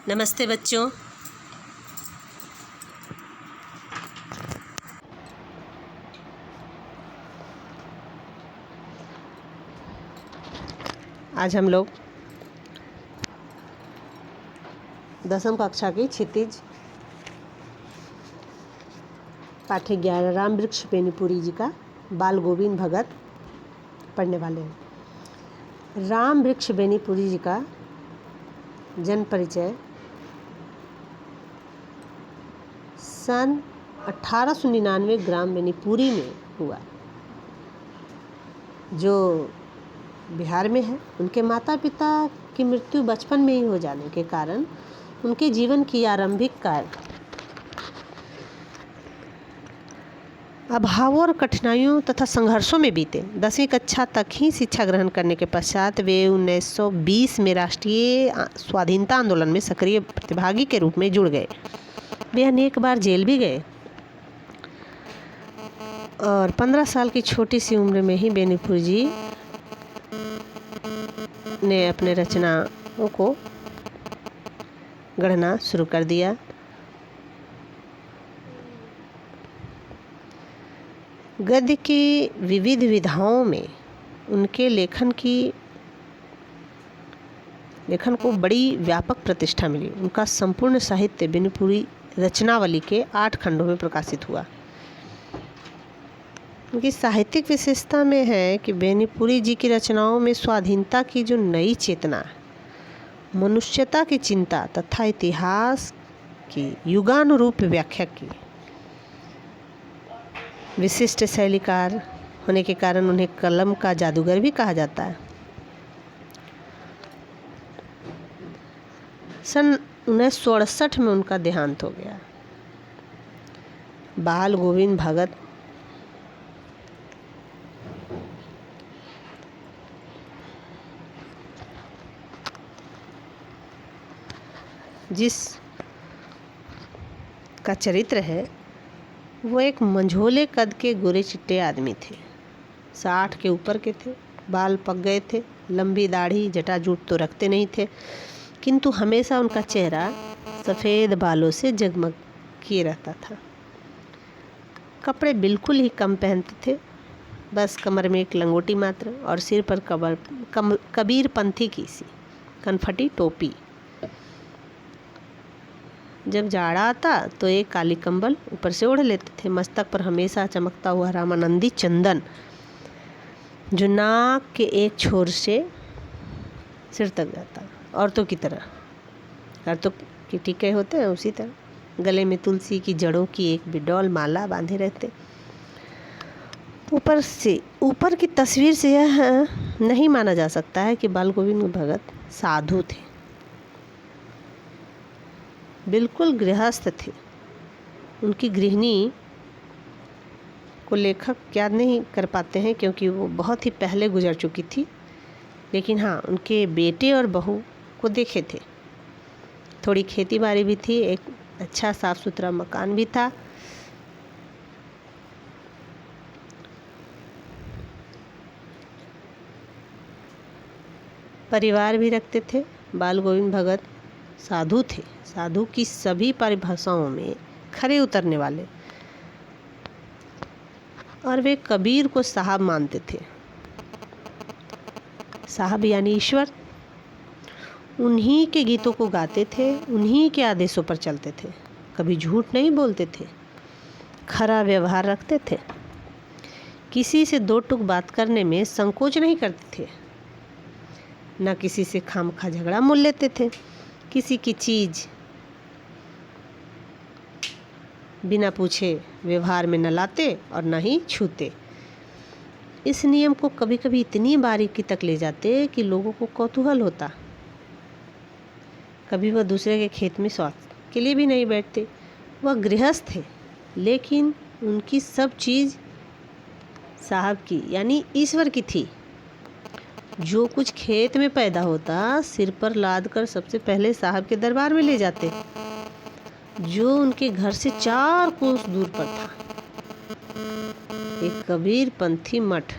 नमस्ते बच्चों। आज हम लोग 10वीं कक्षा की क्षितिज पाठ्य 11 राम वृक्ष बेनीपुरी जी का बाल गोविंद भगत पढ़ने वाले हैं। राम वृक्ष बेनीपुरी जी का जन्म परिचय सन 1899 ग्राम बेनीपुरी में हुआ, जो बिहार में है। उनके माता पिता की मृत्यु बचपन में ही हो जाने के कारण उनके जीवन की आरंभिक काल अभावों और कठिनाइयों तथा संघर्षों में बीते। 10वीं कक्षा तक ही शिक्षा ग्रहण करने के पश्चात वे 1920 में राष्ट्रीय स्वाधीनता आंदोलन में सक्रिय प्रतिभागी के रूप में जुड़ गए। वे अनेक बार जेल भी गए और 15 साल की छोटी सी उम्र में ही बेनीपुरी जी ने अपने रचनाओं को गढ़ना शुरू कर दिया। गद्य की विविध विधाओं में उनके लेखन को बड़ी व्यापक प्रतिष्ठा मिली। उनका संपूर्ण साहित्य बेनीपुरी रचनावली के 8 खंडों में प्रकाशित हुआ। उनकी साहित्यिक विशेषता में है कि बेनीपुरी जी की रचनाओं में स्वाधीनता की जो नई चेतना, मनुष्यता की चिंता तथा इतिहास की युगानुरूप व्याख्या की। विशिष्ट शैलीकार होने के कारण उन्हें कलम का जादूगर भी कहा जाता है। सन 1968 में उनका देहांत हो गया। बाल गोविंद भगत जिस का चरित्र है वो एक मंझोले कद के गोरे चिट्टे आदमी थे। 60 के ऊपर के थे, बाल पक गए थे, लंबी दाढ़ी जटाजूट तो रखते नहीं थे, किंतु हमेशा उनका चेहरा सफ़ेद बालों से जगमग किए रहता था। कपड़े बिल्कुल ही कम पहनते थे, बस कमर में एक लंगोटी मात्र और सिर पर कबीर पंथी की सी कनफटी टोपी। जब जाड़ा आता तो एक काली कंबल ऊपर से ओढ़ लेते थे। मस्तक पर हमेशा चमकता हुआ रामानंदी चंदन, जो नाक के एक छोर से सिर तक जाता। औरतों की तरह, औरतों के टीके होते हैं उसी तरह गले में तुलसी की जड़ों की एक बिडौल माला बांधे रहते। ऊपर की तस्वीर से यह नहीं माना जा सकता है कि बाल गोविंद भगत साधु थे। बिल्कुल गृहस्थ थे। उनकी गृहिणी को लेखक याद नहीं कर पाते हैं क्योंकि वो बहुत ही पहले गुजर चुकी थी, लेकिन हाँ, उनके बेटे और बहू को देखे थे। थोड़ी खेती बाड़ी भी थी, एक अच्छा साफ सुथरा मकान भी था। परिवार भी रखते थे। बाल गोविंद भगत साधु थे। साधु की सभी परिभाषाओं में खरे उतरने वाले, और वे कबीर को साहब मानते थे। साहब यानी ईश्वर। उन्हीं के गीतों को गाते थे, उन्हीं के आदेशों पर चलते थे। कभी झूठ नहीं बोलते थे, खरा व्यवहार रखते थे। किसी से दो टूक बात करने में संकोच नहीं करते थे। न किसी से खामखा झगड़ा मोल लेते थे। किसी की चीज़ बिना पूछे व्यवहार में न लाते और न ही छूते। इस नियम को कभी कभी इतनी बारीकी तक ले जाते कि लोगों को कौतूहल होता। कभी वह दूसरे के खेत में स्वार्थ के लिए भी नहीं बैठते। वह गृहस्थ थे, लेकिन उनकी सब चीज़ साहब की यानी ईश्वर की थी। जो कुछ खेत में पैदा होता, सिर पर लाद कर सबसे पहले साहब के दरबार में ले जाते, जो उनके घर से 4 कोस दूर पर था। एक कबीर पंथी मठ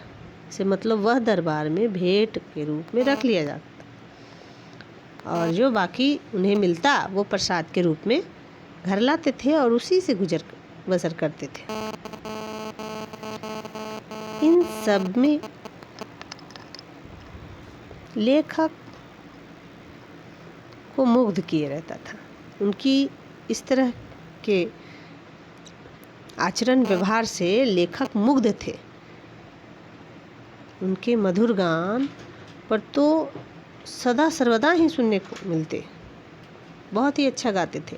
से मतलब वह दरबार में भेंट के रूप में रख लिया जाता। और जो बाकी उन्हें मिलता वो प्रसाद के रूप में घर लाते थे और उसी से गुजर बसर करते थे। इन सब में लेखक को मुग्ध किए रहता था। उनकी इस तरह के आचरण व्यवहार से लेखक मुग्ध थे। उनके मधुर गान पर तो सदा सर्वदा ही सुनने को मिलते। बहुत ही अच्छा गाते थे।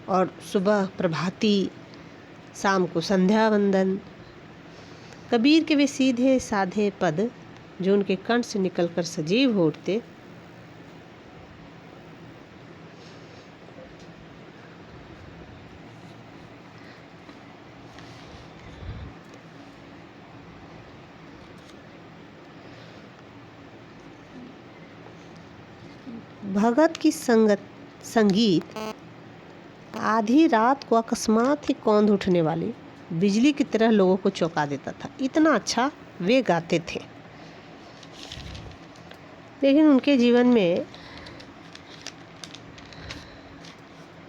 और सुबह प्रभाती, शाम को संध्या वंदन, कबीर के वे सीधे साधे पद जो उनके कंठ से निकलकर सजीव हो उठते, भगत की संगीत आधी रात को अकस्मात ही कौंध उठने वाली बिजली की तरह लोगों को चौंका देता था। इतना अच्छा वे गाते थे। लेकिन उनके जीवन में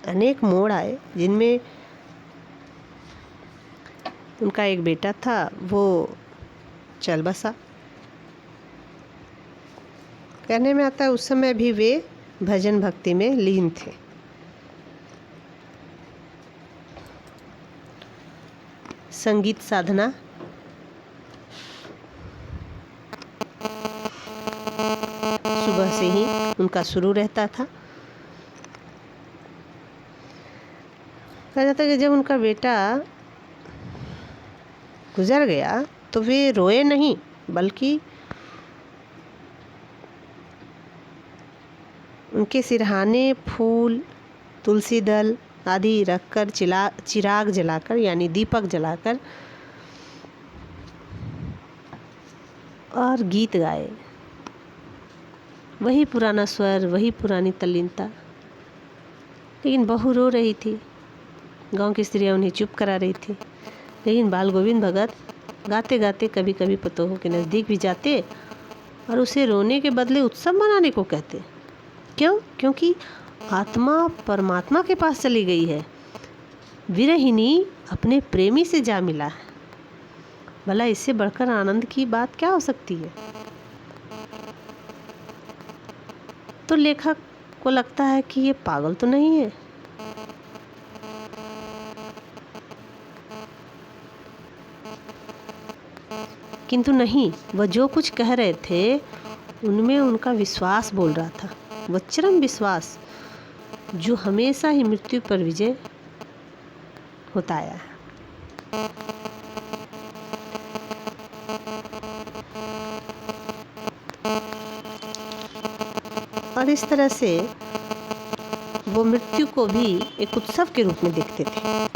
अनेक मोड़ आए जिनमें उनका एक बेटा था, वो चल बसा। कहने में आता है उस समय भी वे भजन भक्ति में लीन थे। संगीत साधना सुबह से ही उनका शुरू रहता था। कहा जाता है कि जब उनका बेटा गुजर गया तो वे रोए नहीं, बल्कि उनके सिरहाने फूल, तुलसी दल आदि रखकर चिराग जलाकर यानी दीपक जलाकर और गीत गाए। वही पुराना स्वर, वही पुरानी तल्लीनता। लेकिन बहू रो रही थी, गांव की स्त्रियां उन्हें चुप करा रही थी। लेकिन बाल गोविंद भगत गाते गाते कभी कभी पतोहों के नज़दीक भी जाते और उसे रोने के बदले उत्सव मनाने को कहते। क्यों? क्योंकि आत्मा परमात्मा के पास चली गई है। विरहिनी अपने प्रेमी से जा मिला है। भला इससे बढ़कर आनंद की बात क्या हो सकती है? तो लेखक को लगता है कि ये पागल तो नहीं है। किंतु नहीं, वह जो कुछ कह रहे थे उनमें उनका विश्वास बोल रहा था। वह चरम विश्वास जो हमेशा ही मृत्यु पर विजय होता आया है। और इस तरह से वो मृत्यु को भी एक उत्सव के रूप में देखते थे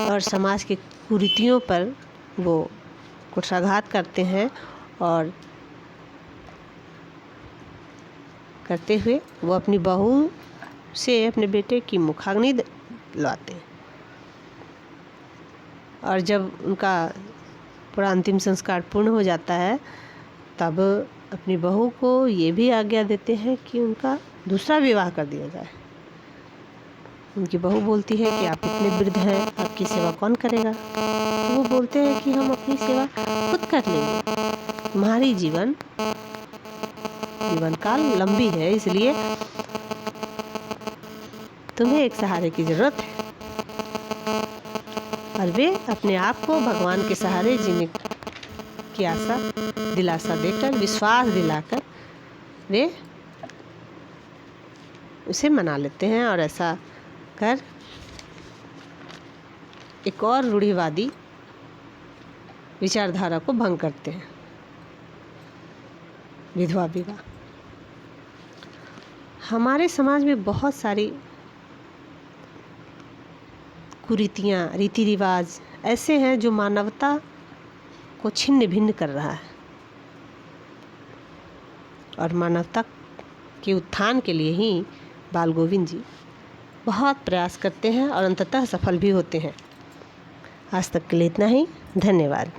और समाज के कुरीतियों पर वो कुठाघात करते हैं और करते हुए वो अपनी बहू से अपने बेटे की मुखाग्नि लाते हैं। और जब उनका पूरा अंतिम संस्कार पूर्ण हो जाता है तब अपनी बहू को ये भी आज्ञा देते हैं कि उनका दूसरा विवाह कर दिया जाए। उनकी बहू बोलती है कि आप इतने वृद्ध हैं, आपकी सेवा कौन करेगा? तो वो बोलते हैं कि हम अपनी सेवा खुद कर लेंगे। तुम्हारी जीवन काल लंबी है, इसलिए तुम्हें एक सहारे की जरूरत है। और वे अपने आप को भगवान के सहारे जीने की आशा दिलासा देकर, विश्वास दिलाकर वे उसे मना लेते हैं और ऐसा कर एक और रूढ़िवादी विचारधारा को भंग करते हैं, विधवा विवाह। हमारे समाज में बहुत सारी कुरीतियाँ, रीति रिवाज ऐसे हैं जो मानवता को छिन्न भिन्न कर रहा है और मानवता के उत्थान के लिए ही बाल गोविंद जी बहुत प्रयास करते हैं और अंततः सफल भी होते हैं। आज तक के लिए इतना ही। धन्यवाद।